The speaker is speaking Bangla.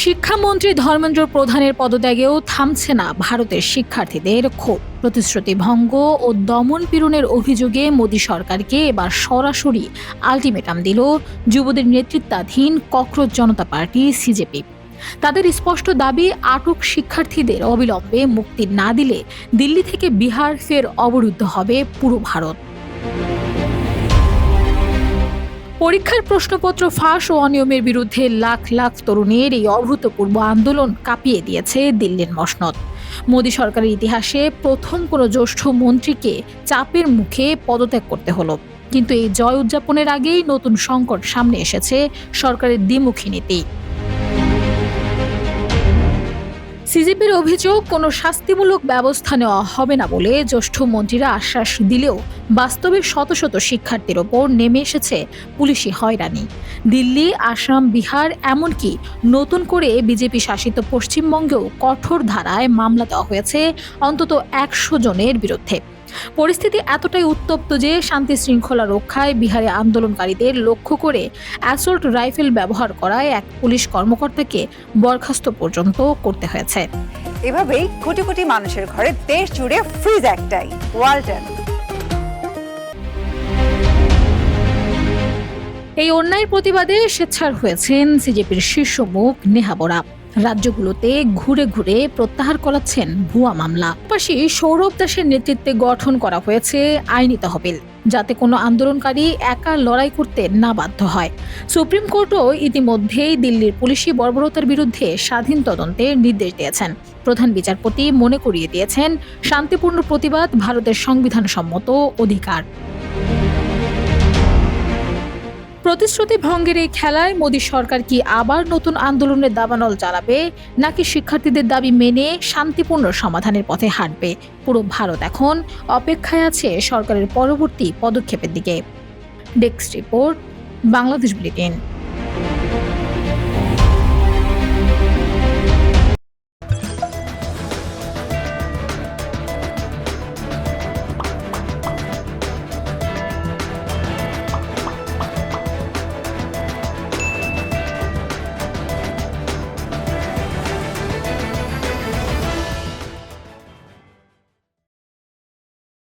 শিক্ষামন্ত্রী ধর্মেন্দ্র প্রধানের পদত্যাগেও থামছে না ভারতের শিক্ষার্থীদের ক্ষোভ। প্রতিশ্রুতি ভঙ্গ ও দমন পীড়নের অভিযোগে মোদী সরকারকে এবার সরাসরি আলটিমেটাম দিল যুবদের নেতৃত্বাধীন ককরোচ জনতা পার্টি সিজেপি। তাদের স্পষ্ট দাবি, আটক শিক্ষার্থীদের অবিলম্বে মুক্তি না দিলে দিল্লি থেকে বিহার ফের অবরুদ্ধ হবে পুরো ভারত। পরীক্ষার প্রশ্নপত্র ফাঁস ও অনিয়মের বিরুদ্ধে লাখ লাখ তরুণের এই অভূতপূর্ব আন্দোলন কাঁপিয়ে দিয়েছে দিল্লির মসনদ। মোদী সরকারের ইতিহাসে প্রথম কোনো জ্যেষ্ঠ মন্ত্রীকে চাপের মুখে পদত্যাগ করতে হলো। কিন্তু এই জয় উদযাপনের আগেই নতুন সংকট সামনে এসেছে সরকারের দ্বিমুখী নীতি। সিজেপির অভিযোগ, কোনো শাস্তিমূলক ব্যবস্থা নেওয়া হবে না বলে জ্যেষ্ঠ মন্ত্রীরা আশ্বাস দিলেও বাস্তবে শত শত শিক্ষার্থীর ওপর নেমে এসেছে পুলিশি হয়রানি। দিল্লি, আসাম, বিহার, এমনকি নতুন করে বিজেপি শাসিত পশ্চিমবঙ্গেও কঠোর ধারায় মামলা দেওয়া হয়েছে অন্তত 100 জনের বিরুদ্ধে। পরিস্থিতি এতটাই উত্তপ্ত যে শান্তি শৃঙ্খলা রক্ষায় বিহারে আন্দোলনকারীদের লক্ষ্য করে অ্যাসল্ট রাইফেল ব্যবহার করায় এক পুলিশ কর্মকর্তাকে বরখাস্ত পর্যন্ত করতে হয়েছে। এভাবেই কোটি কোটি মানুষের ঘরে দেশ জুড়ে ফ্রিজ একটাই, ওয়ালটন। এই অন্যায়ের প্রতিবাদে স্বেচ্ছার হয়েছেন সিজেপির শীর্ষ মুখ নেহা বোরা। রাজ্যগুলোতে ঘুরে ঘুরে প্রত্যাহার করাচ্ছেন ভুয়া মামলা। পাশাপাশি সৌরভ দাসের নেতৃত্বে গঠন করা হয়েছে আইনি তহবিল, যাতে কোনো আন্দোলনকারী একা লড়াই করতে না বাধ্য হয়। সুপ্রিম কোর্টও ইতিমধ্যেই দিল্লির পুলিশি বর্বরতার বিরুদ্ধে স্বাধীন তদন্তের নির্দেশ দিয়েছেন। প্রধান বিচারপতি মনে করিয়ে দিয়েছেন, শান্তিপূর্ণ প্রতিবাদ ভারতের সংবিধানসম্মত অধিকার। প্রতিশ্রুতি ভঙ্গের এই খেলায় মোদী সরকার কি আবার নতুন আন্দোলনের দাবানল চালাবে, নাকি শিক্ষার্থীদের দাবি মেনে শান্তিপূর্ণ সমাধানের পথে হাঁটবে? পুরো ভারত এখন অপেক্ষায় আছে সরকারের পরবর্তী পদক্ষেপের দিকে। Desk report, Bangladesh bulletin.